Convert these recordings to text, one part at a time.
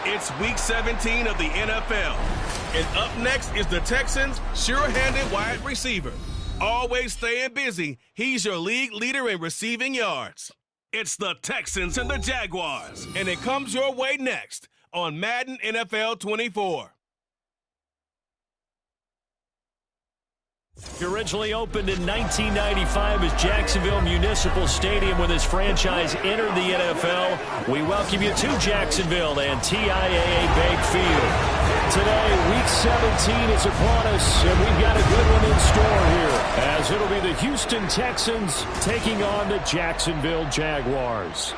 It's Week 17 of the NFL. And up next is the Texans' sure-handed wide receiver. Always staying busy, he's your league leader in receiving yards. It's the Texans and the Jaguars, and it comes your way next on Madden NFL 24. Originally opened in 1995 as Jacksonville Municipal Stadium when this franchise entered the NFL. We welcome you to Jacksonville and TIAA Bank Field. Today, Week 17 is upon us, and we've got a good one in store here, as it'll be the Houston Texans taking on the Jacksonville Jaguars.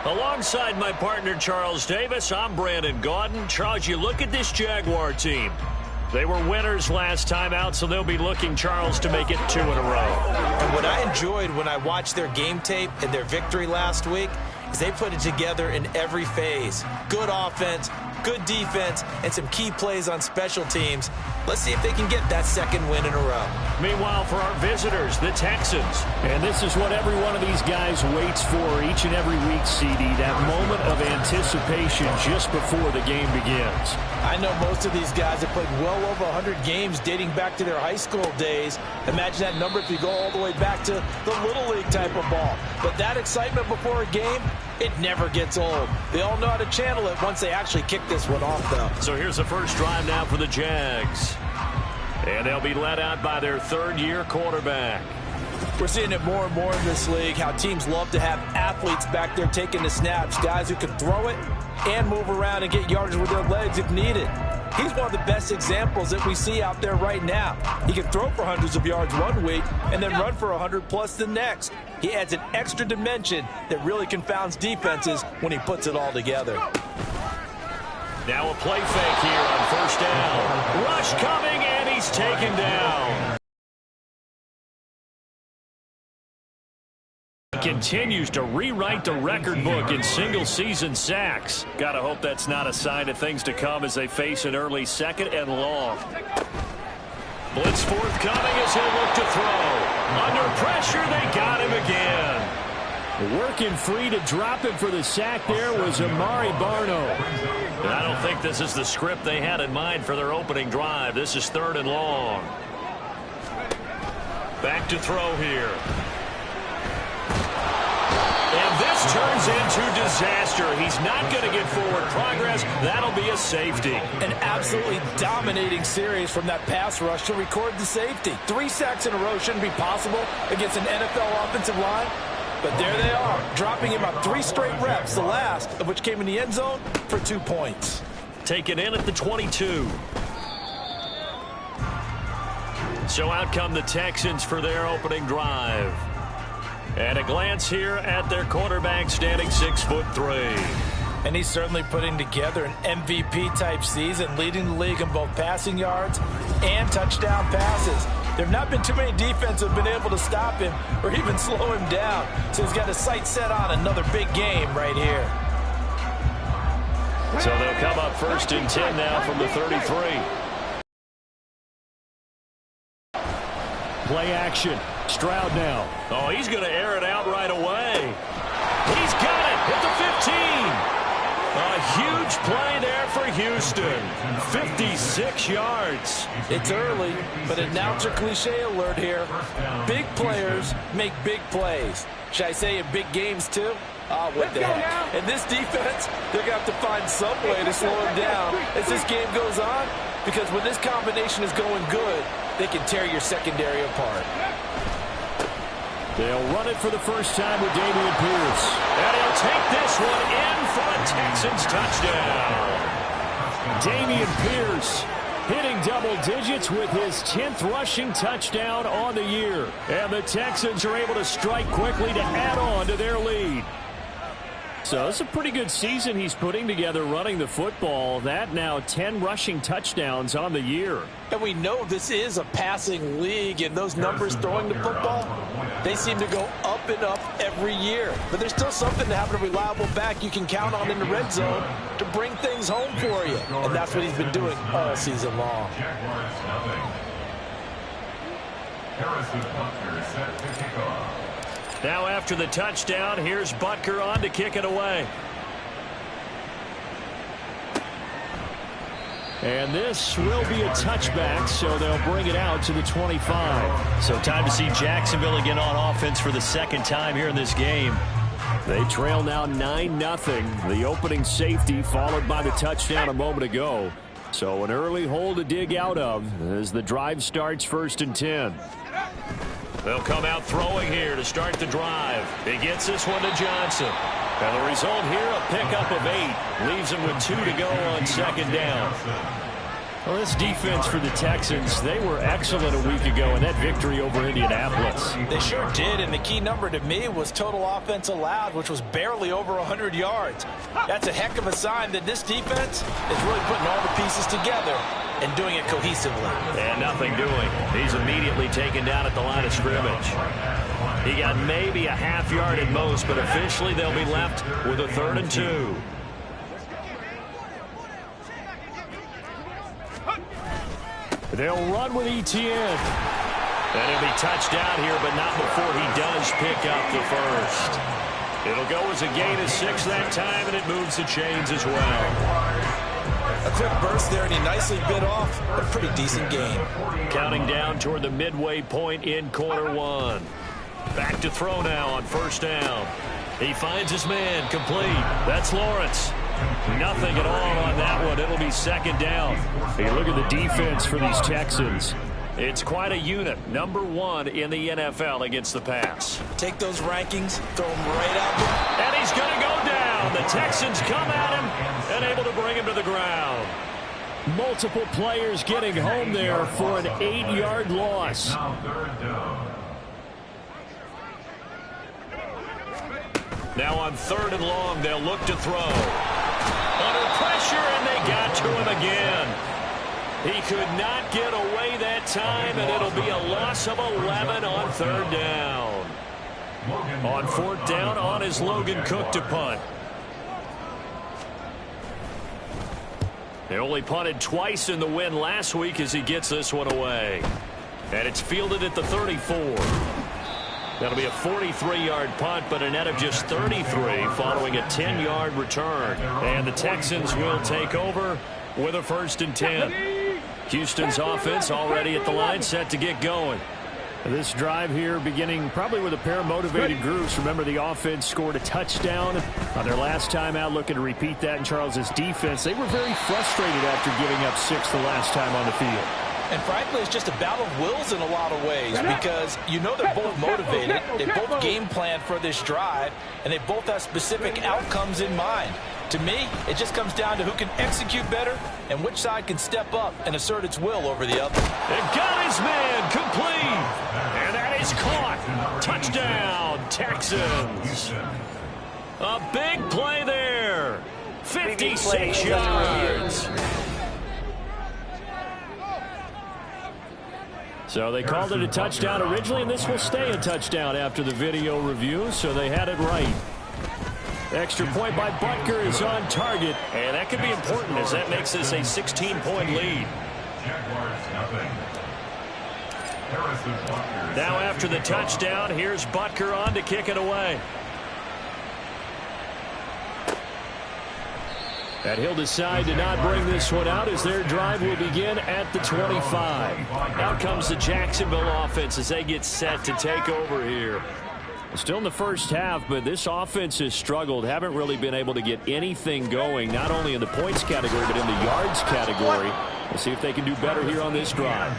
Alongside my partner, Charles Davis, I'm Brandon Gaudin. Charles, you look at this Jaguar team. They were winners last time out, so they'll be looking, Charles, to make it 2 in a row. And what I enjoyed when I watched their game tape and their victory last week is they put it together in every phase. Good offense, good defense, and some key plays on special teams. Let's see if they can get that second win in a row. Meanwhile, for our visitors, the Texans. And this is what every one of these guys waits for each and every week, CD, that moment of anticipation just before the game begins. I know most of these guys have played well over 100 games dating back to their high school days. Imagine that number if you go all the way back to the Little League type of ball. But that excitement before a game, it never gets old. They all know how to channel it once they actually kick this one off, though. So here's the first drive now for the Jags. And they'll be led out by their third-year quarterback. We're seeing it more and more in this league, how teams love to have athletes back there taking the snaps, guys who can throw it and move around and get yardage with their legs if needed. He's one of the best examples that we see out there right now. He can throw for hundreds of yards one week and then run for 100+ the next. He adds an extra dimension that really confounds defenses when he puts it all together. Now a play fake here on first down. Rush coming, and he's taken down. Continues to rewrite the record book in single-season sacks. Gotta hope that's not a sign of things to come as they face an early second and long. Blitz forthcoming as he'll look to throw. Under pressure, they got him again. Working free to drop him for the sack there was Amari Barno. And I don't think this is the script they had in mind for their opening drive. This is 3rd and long. Back to throw here. And this turns into disaster. He's not going to get forward progress. That'll be a safety. An absolutely dominating series from that pass rush to record the safety. 3 sacks in a row shouldn't be possible against an NFL offensive line. But there they are, dropping him about 3 straight reps, the last of which came in the end zone for 2 points. Taken in at the 22. So out come the Texans for their opening drive. And a glance here at their quarterback, standing 6'3". And he's certainly putting together an MVP-type season, leading the league in both passing yards and touchdown passes. There have not been too many defenses that have been able to stop him or even slow him down. So he's got his sights set on another big game right here. So they'll come up 1st and 10 now from the 33. Play action. Stroud now. Oh, he's going to air it out right away. He's got it at the 15. A huge play there for Houston. 56 yards. It's early, but announcer cliche alert here. Big players make big plays. Should I say in big games too? What the heck. And this defense, they're going to have to find some way to slow him down as this game goes on, because when this combination is going good, they can tear your secondary apart. They'll run it for the first time with Dameon Pierce. And he'll take this one in for a Texans touchdown. Dameon Pierce hitting double digits with his 10th rushing touchdown on the year. And the Texans are able to strike quickly to add on to their lead. So it's a pretty good season he's putting together running the football. That now 10 rushing touchdowns on the year. And we know this is a passing league, and those numbers throwing the football, they seem to go up and up every year. But there's still something to having a reliable back you can count on in the red zone to bring things home for you. And that's what he's been doing all season long. Now after the touchdown, here's Butker on to kick it away. And this will be a touchback, so they'll bring it out to the 25. So time to see Jacksonville again on offense for the second time here in this game. They trail now 9-0. The opening safety followed by the touchdown a moment ago. So an early hole to dig out of as the drive starts 1st and 10. They'll come out throwing here to start the drive. He gets this one to Johnson. And the result here, a pickup of 8. Leaves him with 2 to go on 2nd down. Well, this defense for the Texans, they were excellent a week ago in that victory over Indianapolis. They sure did, and the key number to me was total offense allowed, which was barely over 100 yards. That's a heck of a sign that this defense is really putting all the pieces together and doing it cohesively. And nothing doing. He's immediately taken down at the line of scrimmage. He got maybe a half yard at most, but officially they'll be left with a 3rd and 2. They'll run with Etienne. And he'll be touched down here, but not before he does pick up the first. It'll go as a gain of 6 that time, and it moves the chains as well. A quick burst there, and he nicely bit off a pretty decent gain. Counting down toward the midway point in quarter 1. Back to throw now on 1st down. He finds his man, complete. That's Lawrence. Nothing at all on that one. It'll be 2nd down. Hey, look at the defense for these Texans. It's quite a unit. Number 1 in the NFL against the pass. Take those rankings, throw them right out there. And he's going to go down. The Texans come at him and able to bring him to the ground. Multiple players getting home there for an 8-yard loss. Now on 3rd and long, they'll look to throw. Under pressure, and they got to him again. He could not get away that time, and it'll be a loss of 11 on 3rd down. On 4th down, on is Logan Cook to punt. They only punted twice in the win last week as he gets this one away. And it's fielded at the 34. That'll be a 43-yard punt, but a net of just 33 following a 10-yard return. And the Texans will take over with a 1st and 10. Houston's offense already at the line, set to get going. This drive here beginning probably with a pair of motivated groups. Remember, the offense scored a touchdown on their last time out, looking to repeat that in Charles's defense. They were very frustrated after giving up 6 the last time on the field. And frankly, it's just a battle of wills in a lot of ways because you know they're both motivated, they both game plan for this drive, and they both have specific outcomes in mind. To me, it just comes down to who can execute better and which side can step up and assert its will over the other. And got his man complete. And that is caught. Touchdown, Texans. A big play there. 56 yards. So they called it a touchdown originally, and this will stay a touchdown after the video review, so they had it right. Extra point by Butker is on target, and that could be important as that makes this a 16-point lead. Now after the touchdown, here's Butker on to kick it away. And he'll decide to not bring this one out as their drive will begin at the 25. Out comes the Jacksonville offense as they get set to take over here. Still in the first half, but this offense has struggled. Haven't really been able to get anything going, not only in the points category, but in the yards category. We'll see if they can do better here on this drive.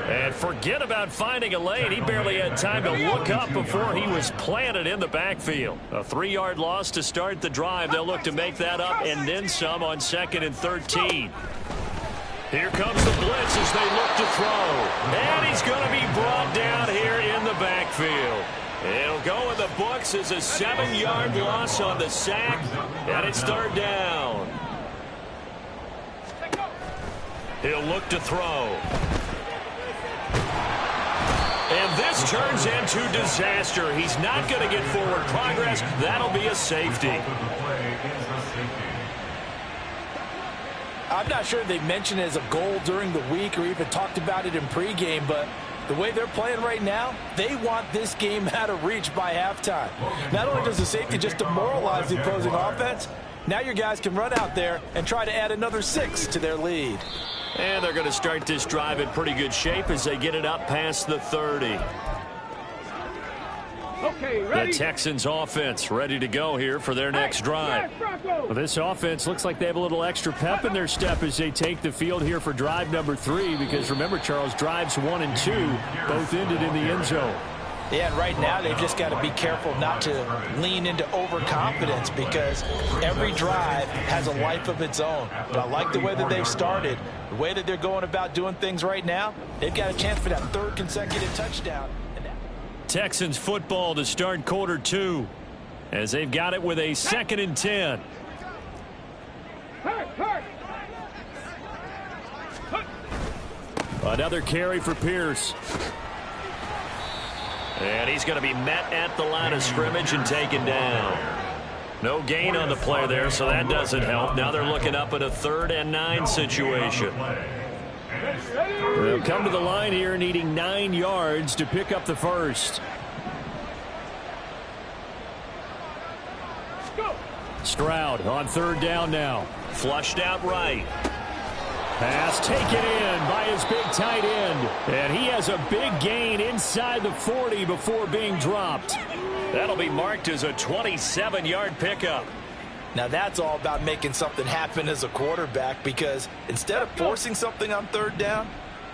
And forget about finding a lane. He barely had time to look up before he was planted in the backfield. A 3-yard loss to start the drive. They'll look to make that up and then some on 2nd and 13. Here comes the blitz as they look to throw. And he's going to be brought down here in the backfield. It'll go in the books as a 7-yard loss on the sack, and it's third down. He'll look to throw. And this turns into disaster. He's not going to get forward progress. That'll be a safety. I'm not sure they mentioned it as a goal during the week or even talked about it in pregame, but the way they're playing right now, they want this game out of reach by halftime. Not only does the safety just demoralize the opposing offense, now your guys can run out there and try to add another 6 to their lead. And they're going to start this drive in pretty good shape as they get it up past the 30. Okay, ready? The Texans offense ready to go here for their next drive. Well, this offense looks like they have a little extra pep in their step as they take the field here for drive number 3, because remember, Charles, drives 1 and 2 both ended in the end zone. Yeah, and right now they've just got to be careful not to lean into overconfidence, because every drive has a life of its own. But I like the way that they've started, the way that they're going about doing things right now. They've got a chance for that 3rd consecutive touchdown. Texans football to start quarter 2 as they've got it with a 2nd and 10. Another carry for Pierce. And he's going to be met at the line of scrimmage and taken down. No gain on the play there, so that doesn't help. Now they're looking up at a 3rd and 9 situation. They'll come to the line here needing 9 yards to pick up the first. Stroud on 3rd down now. Flushed out right. Pass taken in by his big tight end. And he has a big gain inside the 40 before being dropped. That'll be marked as a 27-yard pickup. Now that's all about making something happen as a quarterback, because instead of forcing something on 3rd down,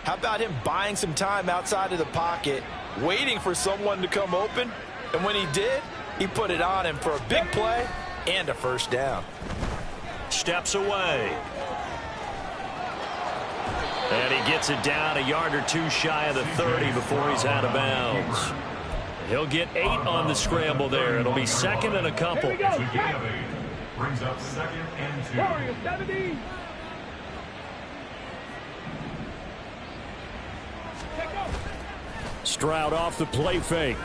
how about him buying some time outside of the pocket, waiting for someone to come open, and when he did, he put it on him for a big play and a 1st down. Steps away. And he gets it down a yard or 2 shy of the 30 before he's out of bounds. He'll get 8 on the scramble there. It'll be 2nd and a couple. Brings up 2nd and 2. Stroud off the play fake.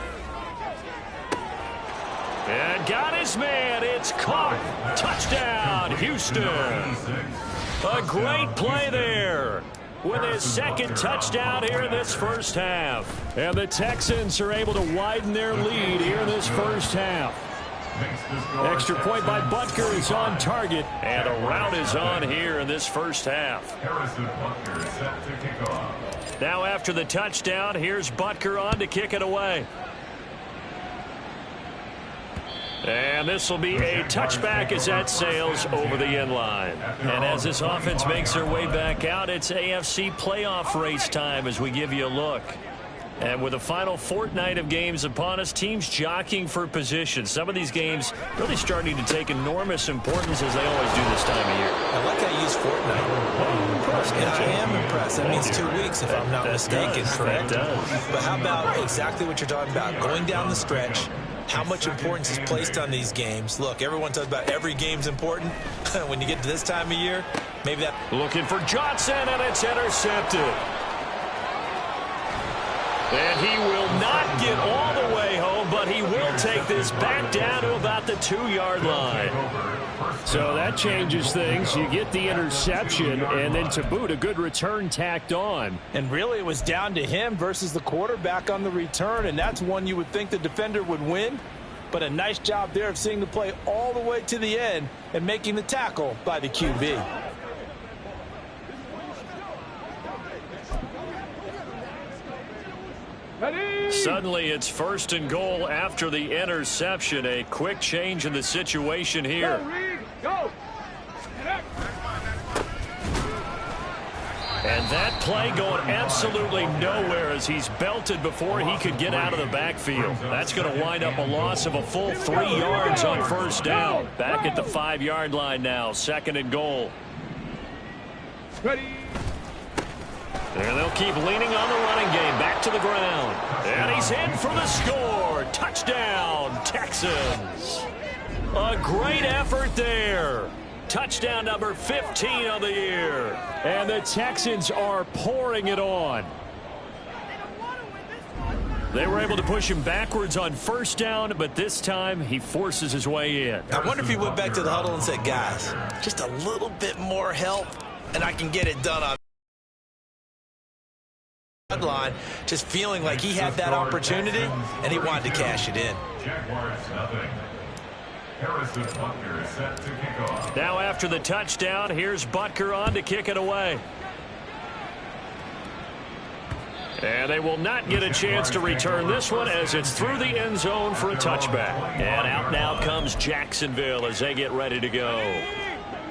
And got his man. It's caught. Touchdown, Houston. A great play there with his 2nd touchdown here in this first half. And the Texans are able to widen their lead here in this first half. Extra point by Butker is on target. And a rout is on here in this first half. Now after the touchdown, here's Butker on to kick it away. And this will be a touchback as that sails over the end line. And as this offense makes their way back out, it's AFC playoff race time as we give you a look. And with the final fortnight of games upon us, teams jockeying for position. Some of these games really starting to take enormous importance, as they always do this time of year. I like how you use fortnight. I am impressed. That means 2 weeks, if I'm not mistaken, correct? That does. But how about exactly what you're talking about? Going down the stretch, how much importance is placed on these games. Look, everyone talks about every game's important. When you get to this time of year, maybe that... Looking for Johnson, and it's intercepted. And he will not get all the way home, but he will take this back down to about the 2-yard line. So that changes things. You get the interception, and then to boot, a good return tacked on. And really, it was down to him versus the quarterback on the return, and that's one you would think the defender would win. But a nice job there of seeing the play all the way to the end and making the tackle by the QB. Suddenly it's 1st and goal after the interception. A quick change in the situation here. And that play going absolutely nowhere as he's belted before he could get out of the backfield. That's going to wind up a loss of a full 3 yards on 1st down. Back at the 5-yard line now, 2nd and goal. Ready. And they'll keep leaning on the running game. Back to the ground. And he's in for the score. Touchdown, Texans. A great effort there. Touchdown number 15 of the year. And the Texans are pouring it on. They were able to push him backwards on first down, but this time he forces his way in. I wonder if he went back to the huddle and said, guys, just a little bit more help, and I can get it done on the line. Just feeling like he had that opportunity, and he wanted to cash it in. Jaguars nothing. Harrison Butker is set to kick off. Now after the touchdown, here's Butker on to kick it away. And they will not get a chance to return this one as it's through the end zone for a touchback. And out now comes Jacksonville as they get ready to go.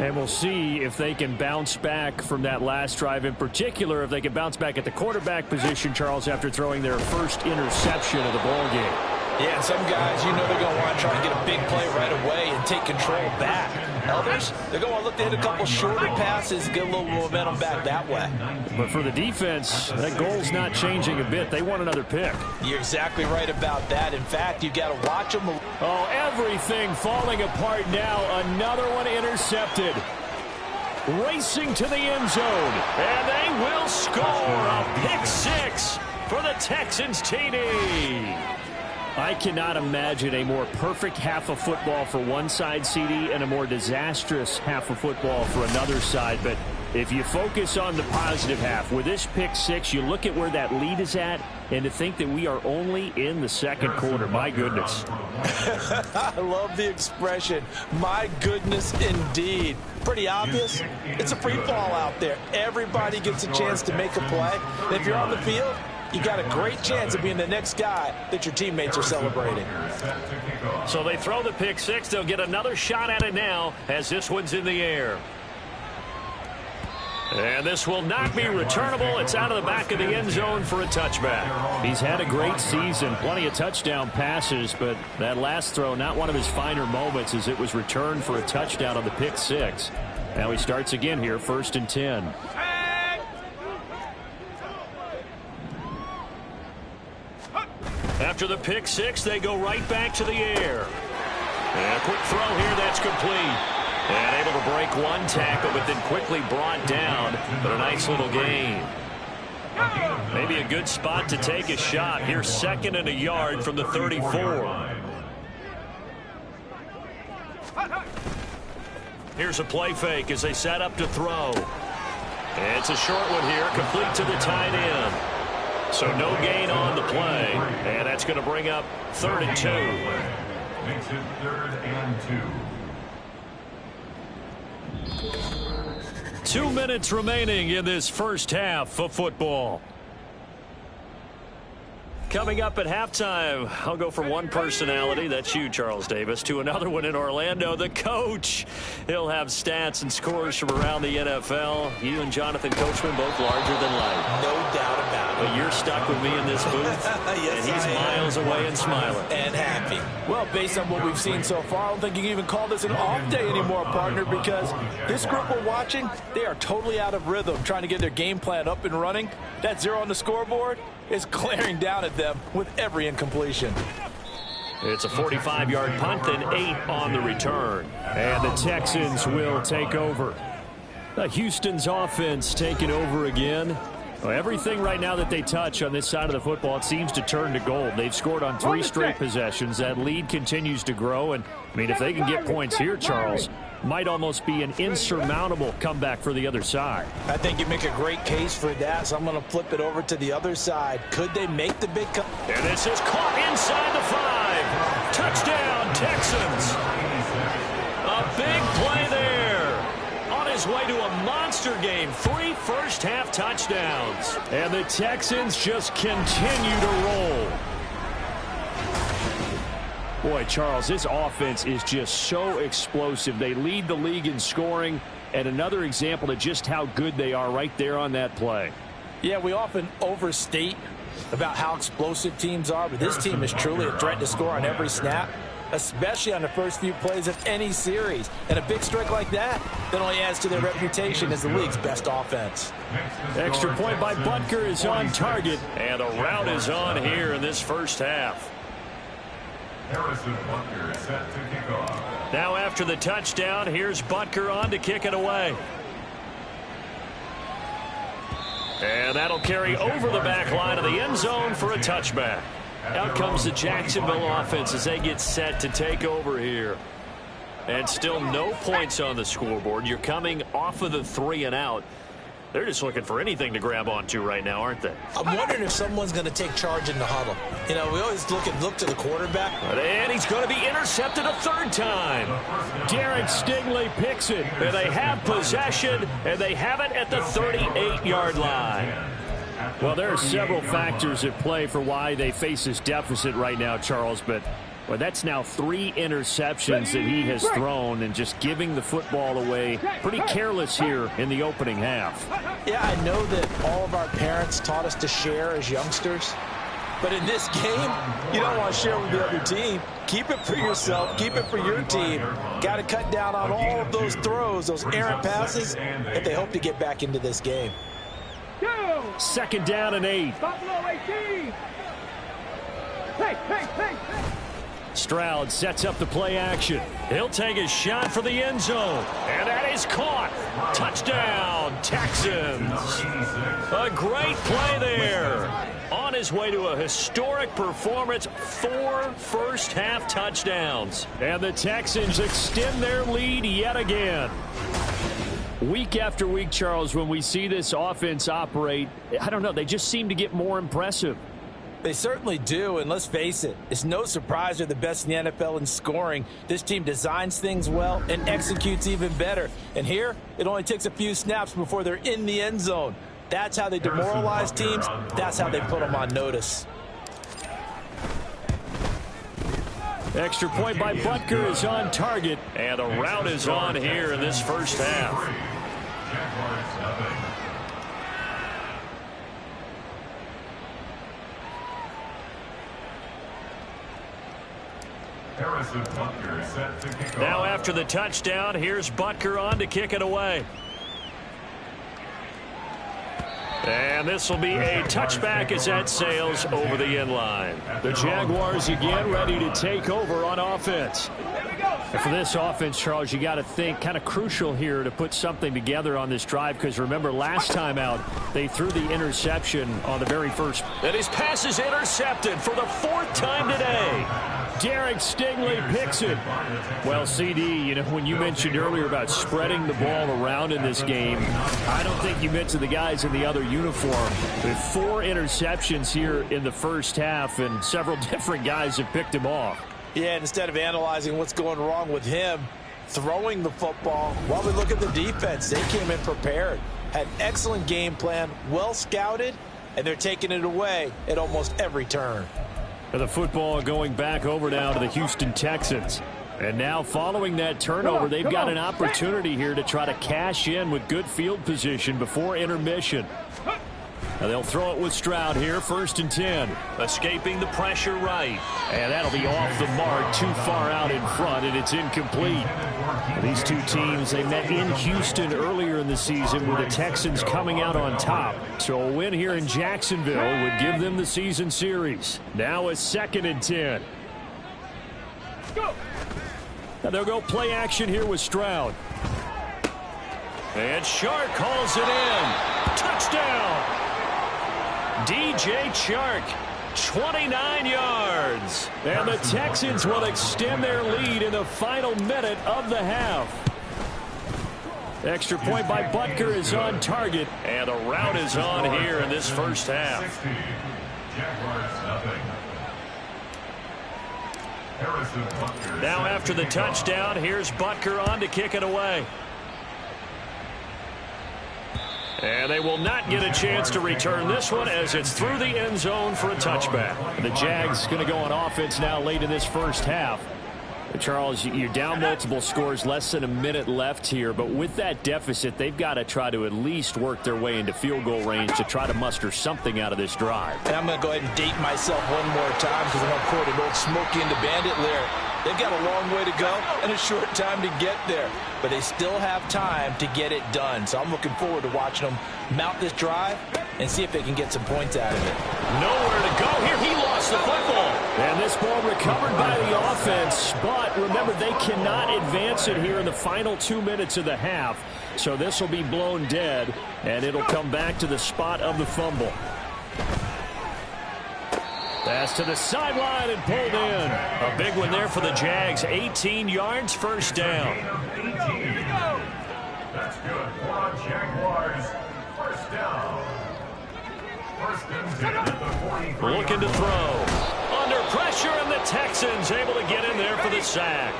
And we'll see if they can bounce back from that last drive, in particular if they can bounce back at the quarterback position, Charles, after throwing their first interception of the ballgame. Yeah, and some guys, you know they're going to want to try to get a big play right away and take control back. Others, they're going to look to hit a couple shorter passes, get a little momentum back that way. But for the defense, that goal's not changing a bit. They want another pick. You're exactly right about that. In fact, you've got to watch them. Oh, everything falling apart now. Another one intercepted. Racing to the end zone. And they will score a pick six for the Texans TD. I cannot imagine a more perfect half of football for one side, CD, and a more disastrous half of football for another side. But if you focus on the positive half, with this pick six, you look at where that lead is at, and to think that we are only in the second quarter. My goodness. I love the expression, my goodness indeed. Pretty obvious. It's a free fall out there. Everybody gets a chance to make a play. And if you're on the field, you got a great chance of being the next guy that your teammates are celebrating. So they throw the pick six. They'll get another shot at it now as this one's in the air. And this will not be returnable. It's out of the back of the end zone for a touchback. He's had a great season, plenty of touchdown passes, but that last throw, not one of his finer moments, as it was returned for a touchdown on the pick six. Now he starts again here, 1st and 10. After the pick six, they go right back to the air. And a quick throw here, that's complete. And able to break one tackle, but then quickly brought down. But a nice little gain. Maybe a good spot to take a shot. Here's 2nd and a yard from the 34. Here's a play fake as they set up to throw. And it's a short one here, complete to the tight end. So no gain on the play. And that's going to bring up 3rd and 2. Makes it 3rd and 2. 2 minutes remaining in this first half of football. Coming up at halftime, I'll go from one personality, that's you, Charles Davis, to another one in Orlando, the coach. He'll have stats and scores from around the NFL. You and Jonathan Coachman both larger than life. No doubt about it. But you're stuck with me in this booth, yes, and he's miles away and smiling. And happy. Well, based on what we've seen so far, I don't think you can even call this an off day anymore, partner, because this group we're watching, they are totally out of rhythm, trying to get their game plan up and running. That 0 on the scoreboard is glaring down at them with every incompletion. It's a 45-yard punt, then 8 on the return. And the Texans will take over. Houston's offense taking over again. Well, everything right now that they touch on this side of the football, it seems to turn to gold. They've scored on 3 straight possessions. That lead continues to grow. And, I mean, if they can get points here, Charles, might almost be an insurmountable comeback for the other side. I think you make a great case for that, so I'm going to flip it over to the other side. Could they make the big comeback? And this is caught inside the 5. Touchdown, Texans. A big play there. On his way to a monster game. 3 first-half touchdowns. And the Texans just continue to roll. Boy, Charles, this offense is just so explosive. They lead the league in scoring, and another example of just how good they are right there on that play. Yeah, we often overstate about how explosive teams are, but this team is truly a threat to score on every snap, especially on the first few plays of any series. And a big strike like that only adds to their reputation as the league's best offense. Extra point by Butker is on target. And the route is on here in this first half. Harrison Butker is set to kick off. Now after the touchdown, here's Butker on to kick it away. And that'll carry over the back line of the end zone for a touchback. Out comes the Jacksonville offense as they get set to take over here. And still no points on the scoreboard. You're coming off of the 3 and out. They're just looking for anything to grab onto right now, aren't they? I'm wondering if someone's going to take charge in the huddle. You know, we always look to the quarterback. And he's going to be intercepted a 3rd time. Derek Stingley picks it. And they have possession, and they have it at the 38-yard line. Well, there are several factors at play for why they face this deficit right now, Charles, but well, that's now 3 interceptions that he has thrown and just giving the football away pretty careless here in the opening half. Yeah, I know that all of our parents taught us to share as youngsters. But in this game, you don't want to share with the other team. Keep it for yourself. Keep it for your team. Got to cut down on all of those throws, those errant passes, if they hope to get back into this game. 2nd down and 8. Stroud sets up the play action. He'll take a shot for the end zone. And that is caught. Touchdown, Texans. A great play there. On his way to a historic performance, 4 first-half touchdowns. And the Texans extend their lead yet again. Week after week, Charles, when we see this offense operate, I don't know, they just seem to get more impressive. They certainly do, and let's face it, it's no surprise they're the best in the NFL in scoring. This team designs things well and executes even better. And here, it only takes a few snaps before they're in the end zone. That's how they demoralize teams. That's how they put them on notice. Extra point by Butker is on target. And the route is on here in this first half. Harrison Butker is set to kick off. Now after the touchdown, here's Butker on to kick it away. And this will be a touchback as that sails over the end line. The Jaguars again ready to take over on offense. And for this offense, Charles, you got to think kind of crucial here to put something together on this drive, because remember last time out they threw the interception on the very first. And his pass is intercepted for the 4th time today. Derek Stingley picks it. Well, CD, you know, when you mentioned earlier about spreading the ball around in this game, I don't think you mentioned the guys in the other uniform. With 4 interceptions here in the first half, and several different guys have picked him off. Yeah, instead of analyzing what's going wrong with him, throwing the football, while we look at the defense, they came in prepared. Had an excellent game plan, well scouted, and they're taking it away at almost every turn. The football going back over now to the Houston Texans. And now following that turnover, they've got an opportunity here to try to cash in with good field position before intermission. Now they'll throw it with Stroud here, 1st and 10. Escaping the pressure right. And that'll be off the mark, too far out in front, and it's incomplete. These two teams, they met in Houston earlier in the season with the Texans coming out on top. So a win here in Jacksonville would give them the season series. Now a 2nd and 10. Now they'll go play action here with Stroud. And Chark calls it in. Touchdown! DJ Chark, 29 yards. And the Texans will extend their lead in the final minute of the half. Extra point by Butker is on target. And a route is on here in this first half. Now after the touchdown, here's Butker on to kick it away. And they will not get a chance to return this one as it's through the end zone for a touchback. The Jags going to go on offense now late in this first half. Charles, you're down multiple scores, less than a minute left here, but with that deficit, they've got to try to at least work their way into field goal range to try to muster something out of this drive. And I'm going to go ahead and date myself one more time because I'm going to quote an old Smokey and the Bandit lyric. They've got a long way to go and a short time to get there, but they still have time to get it done. So I'm looking forward to watching them mount this drive and see if they can get some points out of it. Nowhere to go here. He lost the football. And this ball recovered by the offense, but remember, they cannot advance it here in the final 2 minutes of the half. So this will be blown dead, and it'll come back to the spot of the fumble. Pass to the sideline and pulled in. A big one there for the Jags. 18 yards, first down. That's good for Jaguars. First down. First and 10 at the 43. Looking to throw. Under pressure, and the Texans able to get in there for the sack.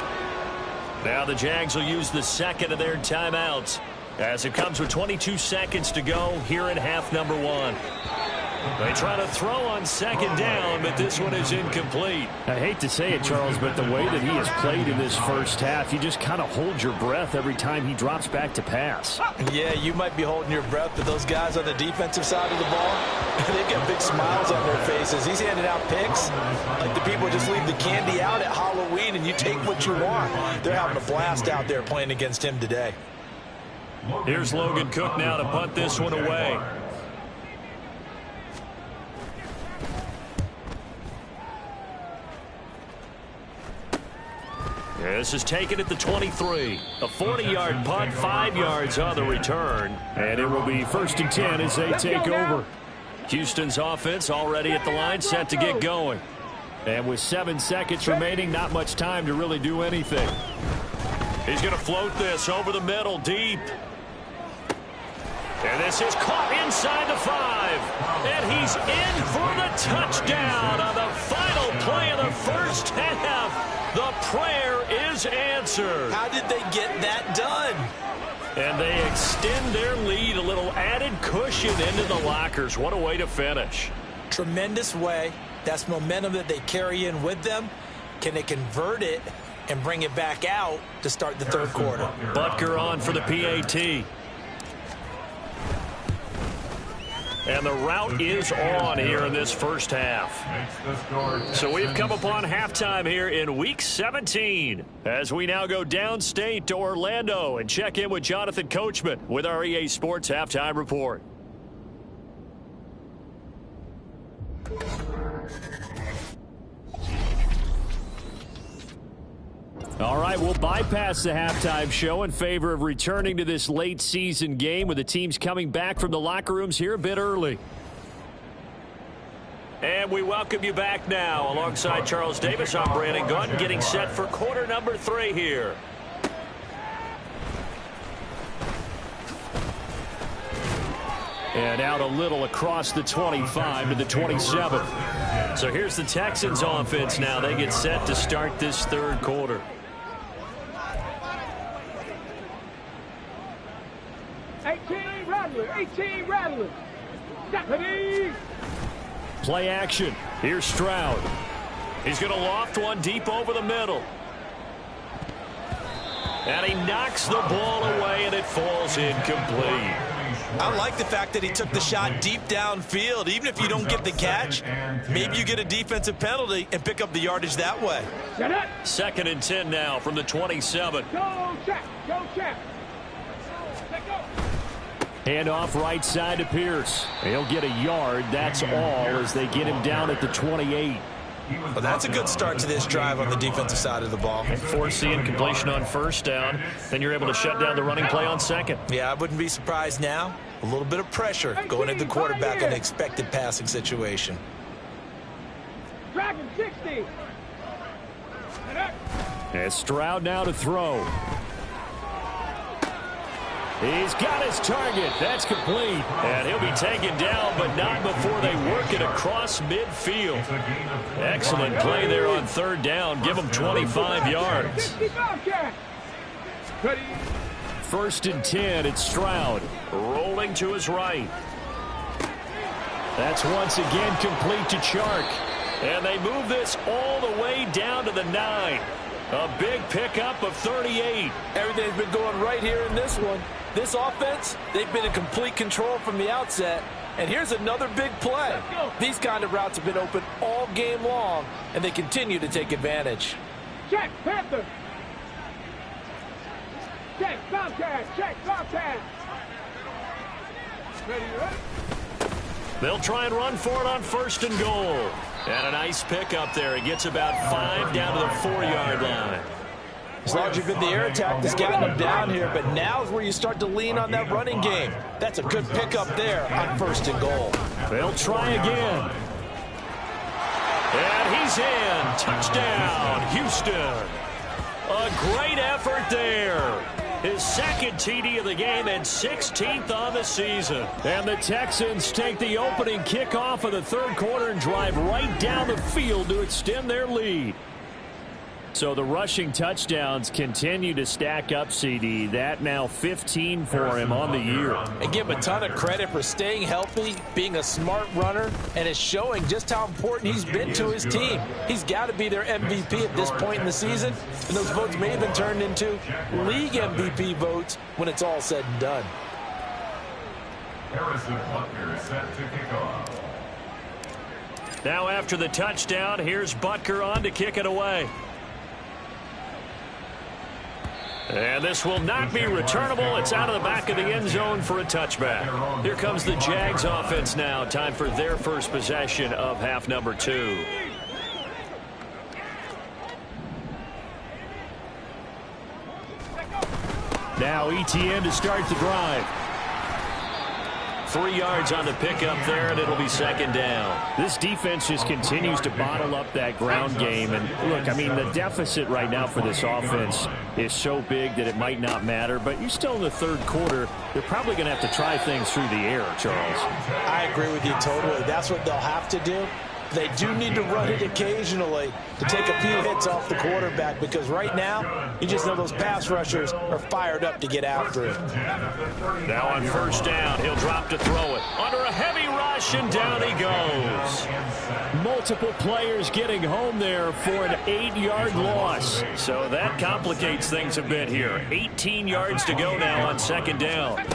Now the Jags will use the second of their timeouts as it comes with 22 seconds to go here in half number 1. They try to throw on second down, but this one is incomplete. I hate to say it, Charles, but the way that he has played in this first half, you just kind of hold your breath every time he drops back to pass. Yeah, you might be holding your breath, but those guys on the defensive side of the ball, they've got big smiles on their faces. He's handing out picks like the people just leave the candy out at Halloween and you take what you want. They're having a blast out there playing against him today. Here's Logan Cook now to punt this one away. This is taken at the 23. A 40-yard punt, 5 yards on the return. And it will be first and 10 as they take over. Houston's offense already at the line, set to get going. And with 7 seconds remaining, not much time to really do anything. He's going to float this over the middle, deep. And this is caught inside the 5. And he's in for the touchdown on the final play of the first half. The prayer is answered. How did they get that done? And they extend their lead, a little added cushion into the lockers. What a way to finish. Tremendous way. That's momentum that they carry in with them. Can they convert it and bring it back out to start the third quarter? Butker on for the PAT. And the route is on here in this first half. So we've come upon halftime here in Week 17 as we now go downstate to Orlando and check in with Jonathan Coachman with our EA Sports Halftime Report. All right, we'll bypass the halftime show in favor of returning to this late season game with the teams coming back from the locker rooms here a bit early. And we welcome you back now. Alongside Charles Davis, I'm Brandon Gunn, getting set for quarter number 3 here. And out a little across the 25 to the 27. So here's the Texans offense now. They get set to start this third quarter. 18 Rattler, 18 Rattler. Deputy. Play action. Here's Stroud. He's going to loft one deep over the middle. And he knocks the ball away, and it falls incomplete. I like the fact that he took the shot deep downfield. Even if you don't get the catch, maybe you get a defensive penalty and pick up the yardage that way. Second and 10 now from the 27. Go check, go check. Let go. Handoff right side to Pierce. He'll get a yard. That's all as they get him down at the 28. Well, that's a good start to this drive on the defensive side of the ball. Force the incompletion on first down. Then you're able to shut down the running play on second. Yeah, I wouldn't be surprised now. A little bit of pressure going at the quarterback on the expected passing situation. Dragon 60. And Stroud now to throw. He's got his target. That's complete. And he'll be taken down, but not before they work it across midfield. Excellent play there on third down. Give him 25 yards. First and 10, it's Stroud. Rolling to his right. That's once again complete to Chark. And they move this all the way down to the 9. A big pickup of 38. Everything's been going right here in this one. This offense, they've been in complete control from the outset. And here's another big play. These kind of routes have been open all game long, and they continue to take advantage. Check, Panther. Check, Bobcat. Check, Bobcat. Ready, ready. They'll try and run for it on 1st and goal. And a nice pickup there. He gets about 5 down to the 4-yard line. As long as you've been the air attack that's gotten them down here, but now's where you start to lean on that running game. That's a good pickup there on 1st and goal. They'll try again. And he's in. Touchdown, Houston. A great effort there. His 2nd TD of the game and 16th on the season. And the Texans take the opening kickoff of the 3rd quarter and drive right down the field to extend their lead. So the rushing touchdowns continue to stack up, CD. That now 15 for him on the year. And give him a ton of credit for staying healthy, being a smart runner, and is showing just how important he's been to his team. He's got to be their MVP at this point in the season, and those votes may have been turned into league MVP votes when it's all said and done. Harrison Butker is set to kick off. Now after the touchdown, here's Butker on to kick it away. And this will not be returnable. It's out of the back of the end zone for a touchback. Here comes the Jags offense now. Time for their first possession of half number 2. Now ETN to start the drive. 3 yards on the pickup there, and it'll be 2nd down. This defense just continues to bottle up that ground game. And look, I mean, the deficit right now for this offense is so big that it might not matter. But you're still in the 3rd quarter. They're probably going to have to try things through the air, Charles. I agree with you totally. That's what they'll have to do. They do need to run it occasionally to take a few hits off the quarterback, because right now, you just know those pass rushers are fired up to get after it. Now on 1st down, he'll drop to throw it. Under a heavy rush, and down he goes. Multiple players getting home there for an 8-yard loss. So that complicates things a bit here. 18 yards to go now on 2nd down.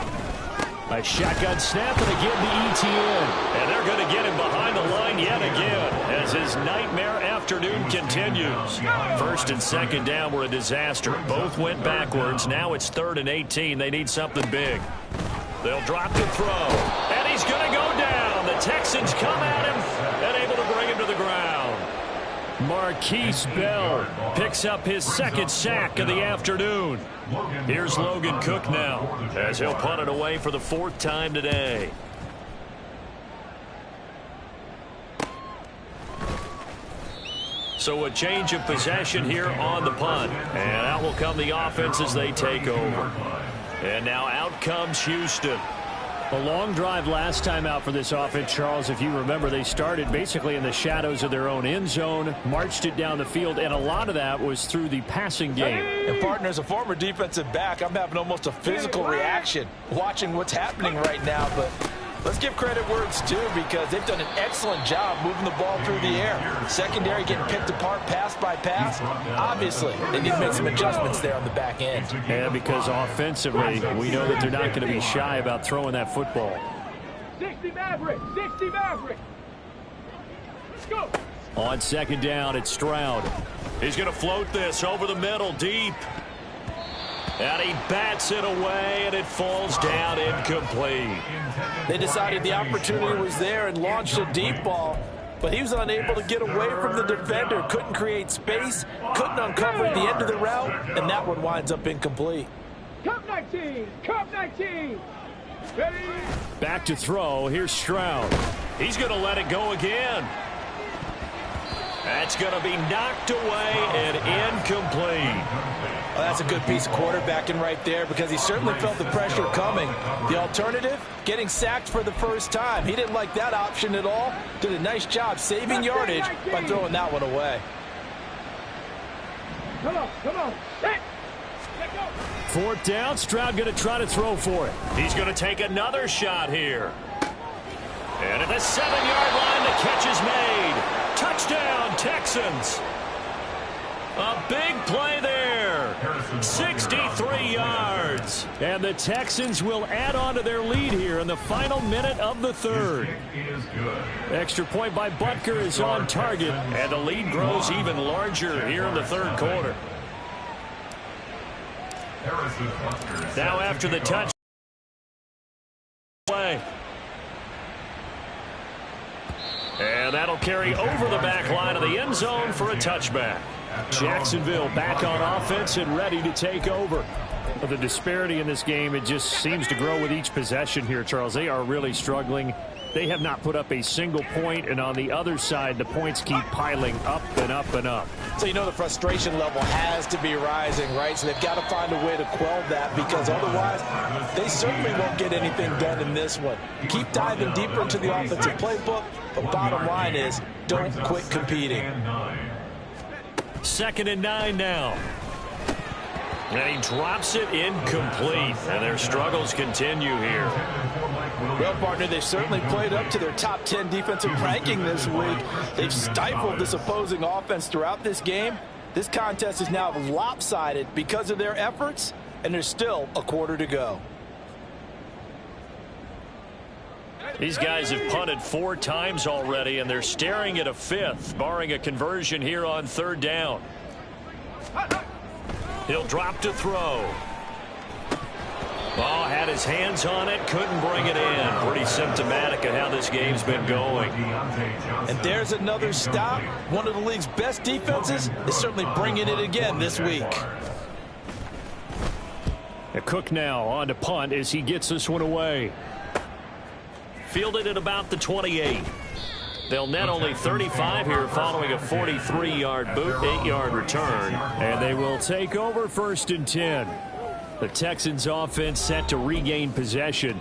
A shotgun snap, and again the ETN. And they're going to get him behind the line yet again as his nightmare afternoon continues. 1st and 2nd down were a disaster. Both went backwards. Now it's 3rd and 18. They need something big. They'll drop to throw. And he's going to go down. The Texans come at him and able to bring him to the ground. Marquise Bell picks up his 2nd sack of the afternoon. Here's Logan Cook now as he'll punt it away for the 4th time today. So a change of possession here on the punt. And out will come the offense as they take over. And now out comes Houston. A long drive last time out for this offense, Charles. If you remember, they started basically in the shadows of their own end zone, marched it down the field, and a lot of that was through the passing game. And, partner, as a former defensive back, I'm having almost a physical reaction watching what's happening right now. But let's give credit where it's due, because they've done an excellent job moving the ball through the air. Secondary getting picked apart pass by pass. Obviously, they need to make some adjustments there on the back end. Yeah, because offensively, we know that they're not going to be shy about throwing that football. 60 Maverick, 60 Maverick. Let's go. On 2nd down, it's Stroud. He's going to float this over the middle deep. And he bats it away, and it falls down incomplete. They decided the opportunity was there and launched a deep ball, but he was unable to get away from the defender, couldn't create space, couldn't uncover the end of the route, and that one winds up incomplete. Cup 19, Cup 19. Ready? Back to throw. Here's Stroud. He's going to let it go again. That's going to be knocked away and incomplete. Well, that's a good piece of quarterbacking right there, because he certainly felt the pressure coming. The alternative, getting sacked for the first time. He didn't like that option at all. Did a nice job saving yardage by throwing that one away. Come on. Set. Let go. 4th down. Stroud going to try to throw for it. He's going to take another shot here. And at the 7-yard line, the catch is made. Touchdown, Texans. A big play there. 63 yards. And the Texans will add on to their lead here in the final minute of the 3rd. Extra point by Butker is on target. And the lead grows even larger here in the 3rd quarter. Now after the touch. And that'll carry over the back line of the end zone for a touchback. Jacksonville back on offense and ready to take over. But the disparity in this game, it just seems to grow with each possession here, Charles. They are really struggling. They have not put up a single point, and on the other side, the points keep piling up and up and up. So you know the frustration level has to be rising, right? So they've got to find a way to quell that, because otherwise they certainly won't get anything done in this one. Keep diving deeper into the offensive playbook, but bottom line is don't quit competing. 2nd and 9 now. And he drops it incomplete. And their struggles continue here. Well, partner, they've certainly played up to their top 10 defensive ranking this week. They've stifled this opposing offense throughout this game. This contest is now lopsided because of their efforts, and there's still a quarter to go. These guys have punted 4 times already, and they're staring at a 5th, barring a conversion here on 3rd down. He'll drop to throw. Ball had his hands on it, couldn't bring it in. Pretty symptomatic of how this game's been going. And there's another stop. One of the league's best defenses is certainly bringing it again this week. Cook now on to punt as he gets this one away. Fielded at about the 28. They'll net only 35 here following a 43-yard boot, 8-yard return. And they will take over 1st and 10. The Texans offense set to regain possession.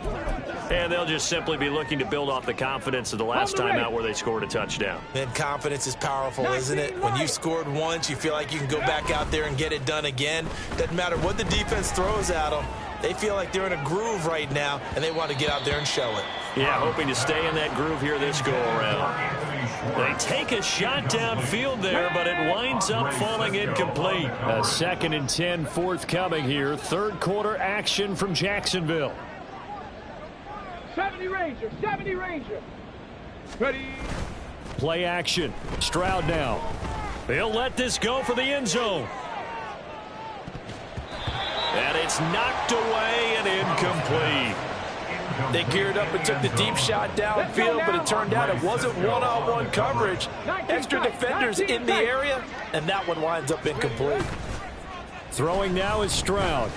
And they'll just simply be looking to build off the confidence of the last time out where they scored a touchdown. Man, confidence is powerful, isn't it? When you scored once, you feel like you can go back out there and get it done again. Doesn't matter what the defense throws at them. They feel like they're in a groove right now, and they want to get out there and show it. Yeah, hoping to stay in that groove here this go-around. They take a shot downfield there, but it winds up falling incomplete. A 2nd and 10 forthcoming here. 3rd quarter action from Jacksonville. 70 Ranger, 70 Ranger. Ready. Play action. Stroud now. They'll let this go for the end zone. And it's knocked away and incomplete. They geared up and took the deep shot downfield, but it turned out it wasn't one-on-one coverage. Extra defenders in the area, and that one winds up incomplete. Throwing now is Stroud.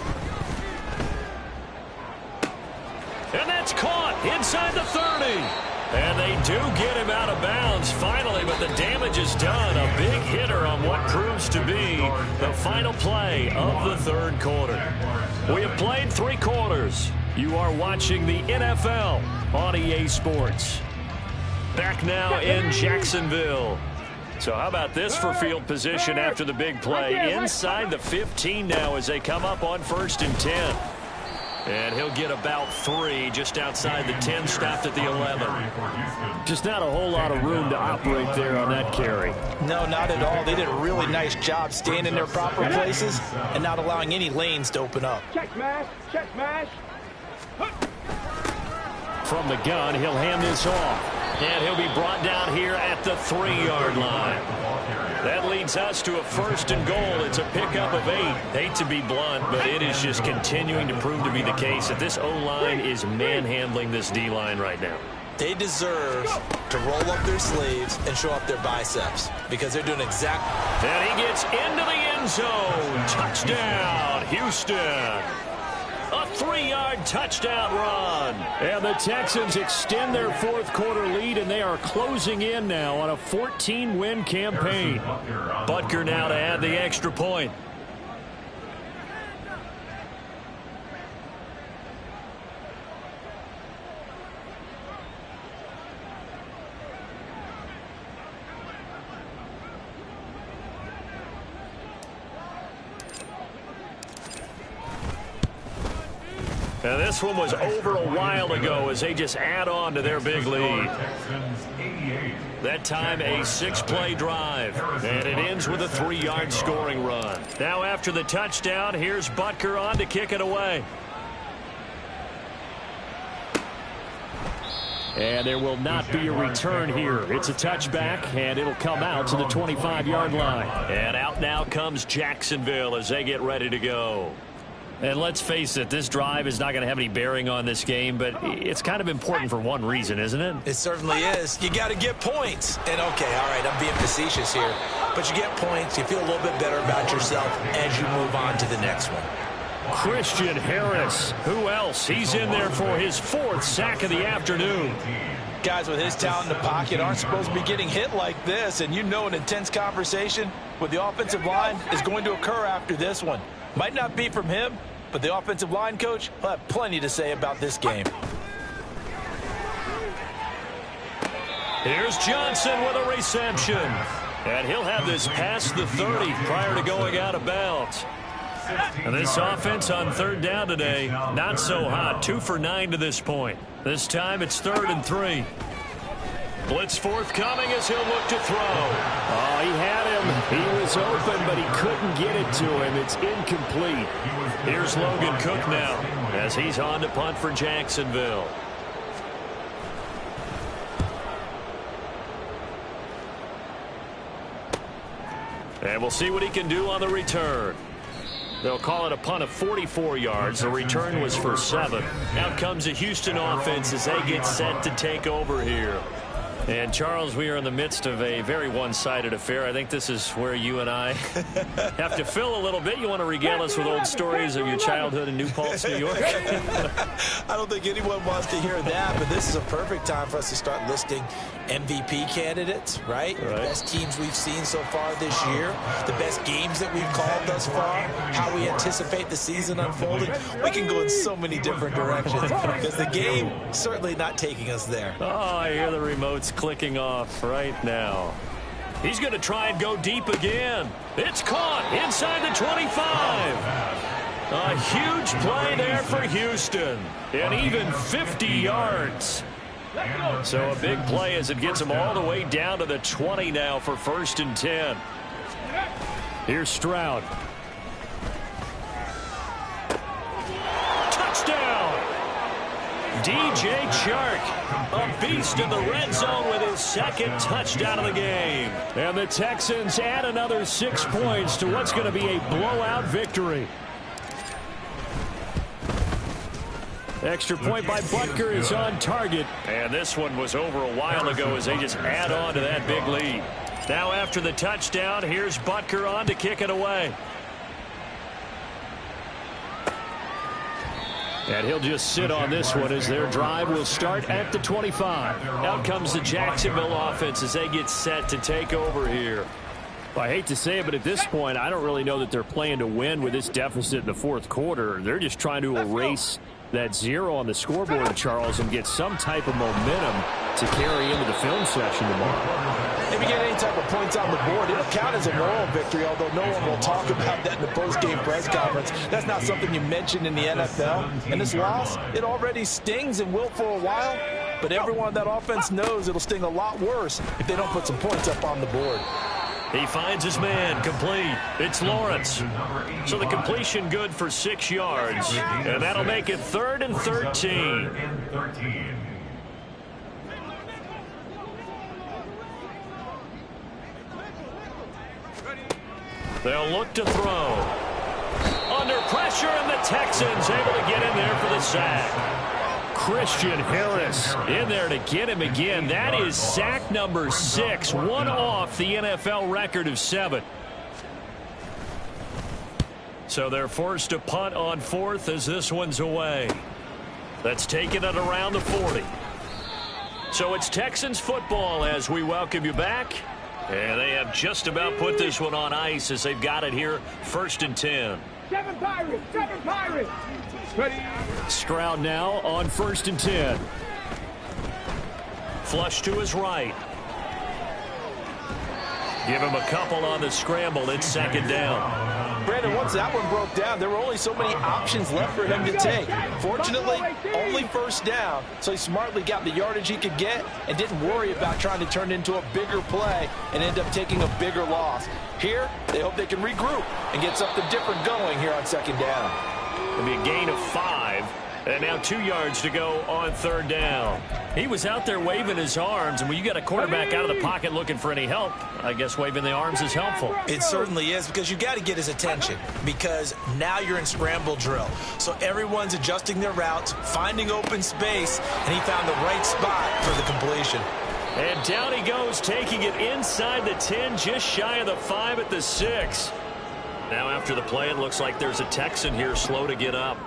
And that's caught inside the 30. And they do get him out of bounds finally, but the damage is done. A big hitter on what proves to be the final play of the 3rd quarter. We have played 3 quarters. You are watching the NFL on EA Sports. Back now in Jacksonville. So how about this for field position after the big play? Inside the 15 now as they come up on 1st and 10. And he'll get about 3 just outside the 10, stopped at the 11. Just not a whole lot of room to operate there on that carry. No, not at all. They did a really nice job staying in their proper places and not allowing any lanes to open up. Check smash, check smash. From the gun, he'll hand this off. And he'll be brought down here at the 3-yard line. That leads us to a 1st and goal. It's a pickup of 8. Hate to be blunt, but it is just continuing to prove to be the case that this O-line is manhandling this D-line right now. They deserve to roll up their sleeves and show up their biceps because they're doing exactly. And he gets into the end zone. Touchdown, Houston. A 3-yard touchdown run. And the Texans extend their 4th quarter lead, and they are closing in now on a 14-win campaign. Butker now to add the extra point. Now this one was over a while ago as they just add on to their big lead. That time a 6-play drive. And it ends with a 3-yard scoring run. Now after the touchdown, here's Butker on to kick it away. And there will not be a return here. It's a touchback, and it'll come out to the 25-yard line. And out now comes Jacksonville as they get ready to go. And let's face it, this drive is not going to have any bearing on this game, but it's kind of important for one reason, isn't it? It certainly is. You got to get points. And, okay, all right, I'm being facetious here. But you get points, you feel a little bit better about yourself as you move on to the next one. Christian Harris. Who else? He's in there for his 4th sack of the afternoon. Guys with his talent in the pocket aren't supposed to be getting hit like this, and you know an intense conversation with the offensive line is going to occur after this one. Might not be from him, but the offensive line coach will have plenty to say about this game. Here's Johnson with a reception. And he'll have this past the 30 prior to going out of bounds. And this offense on 3rd down today, not so hot. 2 for 9 to this point. This time it's 3rd and 3. Blitz forthcoming as he'll look to throw. Oh, he had him. He was open, but he couldn't get it to him. It's incomplete. Here's Logan Cook now as he's on to punt for Jacksonville. And we'll see what he can do on the return. They'll call it a punt of 44 yards. The return was for 7. Out comes the Houston offense as they get set to take over here. And, Charles, we are in the midst of a very one-sided affair. I think this is where you and I have to fill a little bit. You want to regale us with old stories of your childhood in New Paltz, New York? I don't think anyone wants to hear that, but this is a perfect time for us to start listing MVP candidates, right? The best teams we've seen so far this year, the best games that we've called thus far, how we anticipate the season unfolding. We can go in so many different directions because the game certainly not taking us there. Oh, I hear the remotes clicking off right now. He's going to try and go deep again. It's caught inside the 25. A huge play there for Houston. And even 50 yards. So a big play as it gets them all the way down to the 20 now for 1st and 10. Here's Stroud. Touchdown! DJ Chark, a beast in the red zone with his 2nd touchdown of the game. And the Texans add another 6 points to what's going to be a blowout victory. Extra point by Butker is on target. And this one was over a while ago as they just add on to that big lead. Now after the touchdown, here's Butker on to kick it away. And he'll just sit on this one as their drive will start at the 25. Out comes the Jacksonville offense as they get set to take over here. Well, I hate to say it, but at this point, I don't really know that they're playing to win with this deficit in the 4th quarter. They're just trying to erase that 0 on the scoreboard, Charles, and get some type of momentum to carry into the film session tomorrow. If you get any type of points on the board, it'll count as a moral victory, although no one will talk about that in the post-game press conference. That's not something you mentioned in the NFL. And this loss, it already stings and will for a while, but everyone on that offense knows it'll sting a lot worse if they don't put some points up on the board. He finds his man, complete. It's Lawrence. So the completion good for 6 yards, and that'll make it 3rd and 13. They'll look to throw. Under pressure, and the Texans able to get in there for the sack. Christian Harris in there to get him again. That is sack number 6, one off the NFL record of 7. So they're forced to punt on 4th as this one's away. That's taken it around the 40. So it's Texans football as we welcome you back. And they have just about put this one on ice as they've got it here, 1st and 10. 7 Pirates! 7 Pirates! Ready? Stroud now on 1st and 10. Flush to his right. Give him a couple on the scramble. It's 2nd down. Brandon, once that one broke down, there were only so many options left for him to take. Fortunately, only 1st down, so he smartly got the yardage he could get and didn't worry about trying to turn it into a bigger play and end up taking a bigger loss. Here, they hope they can regroup and get something different going here on 2nd down. It'll be a gain of 5, and now 2 yards to go on 3rd down. He was out there waving his arms, and when you got a quarterback out of the pocket looking for any help, I guess waving the arms is helpful. It certainly is, because you got to get his attention, because now you're in scramble drill. So everyone's adjusting their routes, finding open space, and he found the right spot for the completion. And down he goes, taking it inside the 10, just shy of the 5 at the 6. Now after the play, it looks like there's a Texan here slow to get up.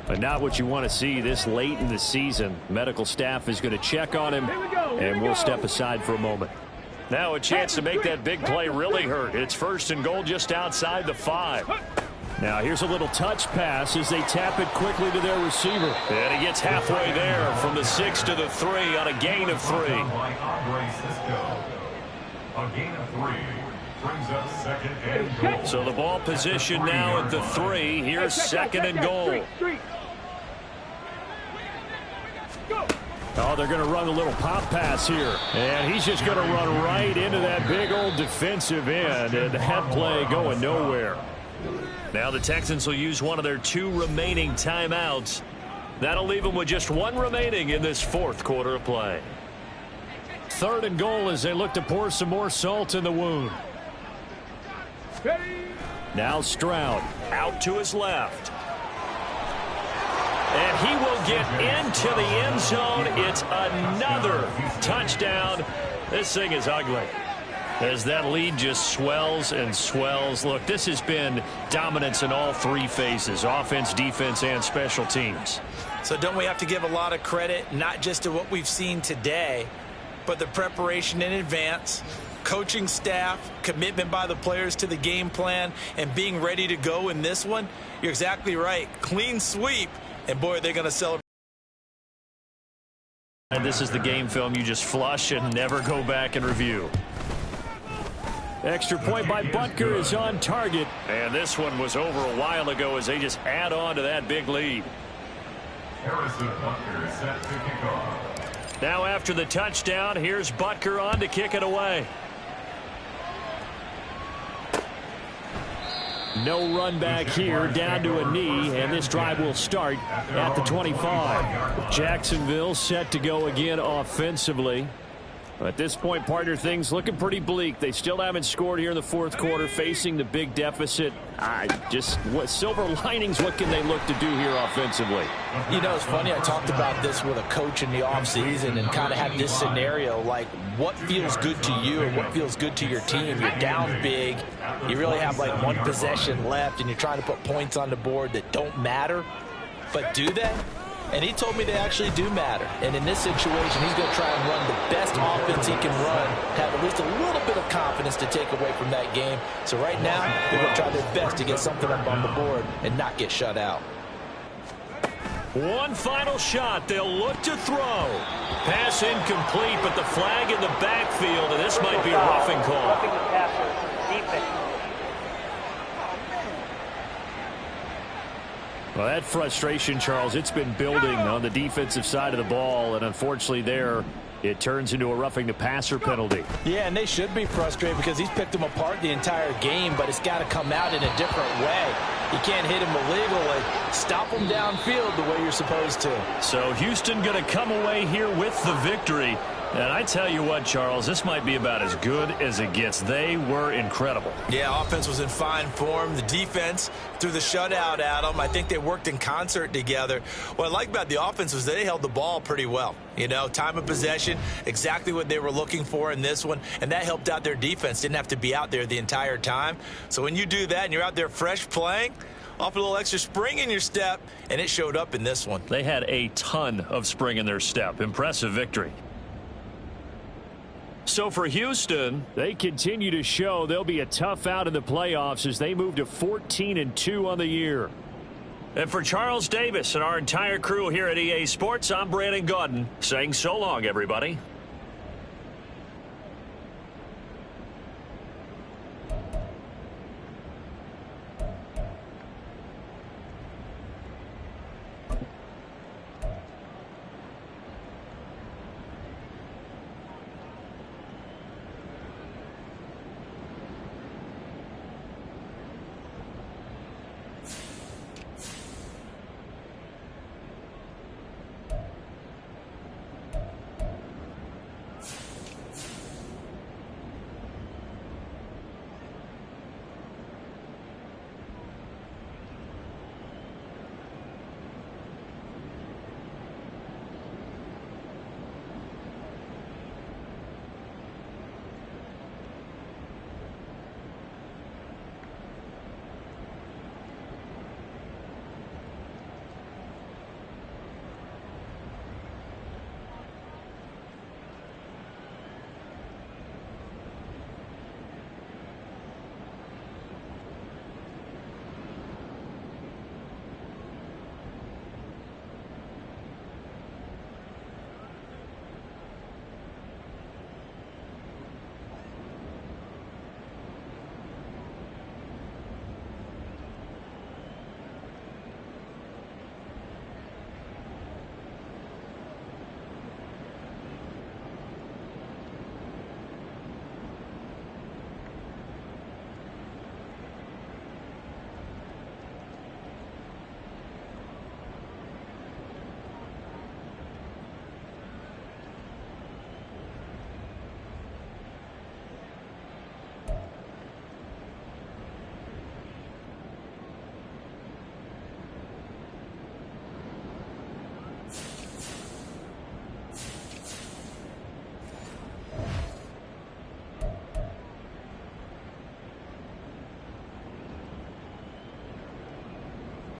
But not what you want to see this late in the season. Medical staff is going to check on him, and we'll step aside for a moment. Now a chance to make that big play really hurt. It's 1st and goal just outside the 5. Now here's a little touch pass as they tap it quickly to their receiver. And he gets halfway there from the 6 to the 3 on a gain of 3. A gain of 3 brings up 2nd and goal. So the ball position now at the 3. Here's 2nd and goal. Oh, they're going to run a little pop pass here. And he's just going to run right into that big old defensive end. And that play going nowhere. Now the Texans will use one of their 2 remaining timeouts. That'll leave them with just 1 remaining in this 4th quarter of play. 3rd and goal as they look to pour some more salt in the wound. Now Stroud out to his left. And he will get into the end zone. It's another touchdown. This thing is ugly as that lead just swells and swells. Look, this has been dominance in all 3 phases, offense, defense, and special teams. So don't we have to give a lot of credit, not just to what we've seen today, but the preparation in advance, coaching staff, commitment by the players to the game plan, and being ready to go in this one? You're exactly right. Clean sweep. And, boy, they're going to celebrate. And this is the game film you just flush and never go back and review. Extra point by Butker is on target. And this one was over a while ago as they just add on to that big lead. Harrison Butker is set to kick off. Now after the touchdown, here's Butker on to kick it away. No run back here, down to a knee, and this drive will start at the 25. Jacksonville set to go again offensively. At this point, partner, things looking pretty bleak. They still haven't scored here in the 4th quarter, facing the big deficit. What silver linings, what can they look to do here offensively? You know, it's funny, I talked about this with a coach in the offseason and kind of had this scenario, like what feels good to you and what feels good to your team. You're down big. You really have like 1 possession left, and you're trying to put points on the board that don't matter. But do they? And he told me they actually do matter. And in this situation, he's going to try and run the best offense he can run, have at least a little bit of confidence to take away from that game. So right now, they're going to try their best to get something up on the board and not get shut out. One final shot. They'll look to throw. Pass incomplete, but the flag in the backfield, and this might be a roughing call. Roughing the passer. Defense. Well, that frustration, Charles, it's been building on the defensive side of the ball, and unfortunately there, it turns into a roughing the passer penalty. Yeah, and they should be frustrated because he's picked them apart the entire game, but it's got to come out in a different way. You can't hit him illegally. Stop him downfield the way you're supposed to. So Houston going to come away here with the victory. And I tell you what, Charles, this might be about as good as it gets. They were incredible. Yeah, offense was in fine form. The defense threw the shutout at them. I think they worked in concert together. What I like about the offense was they held the ball pretty well. You know, time of possession, exactly what they were looking for in this one, and that helped out their defense. Didn't have to be out there the entire time. So when you do that and you're out there fresh playing, off a little extra spring in your step, and it showed up in this one. They had a ton of spring in their step. Impressive victory. So for Houston, they continue to show they'll be a tough out in the playoffs as they move to 14-2 on the year. And for Charles Davis and our entire crew here at EA Sports, I'm Brandon Gaudin saying so long, everybody.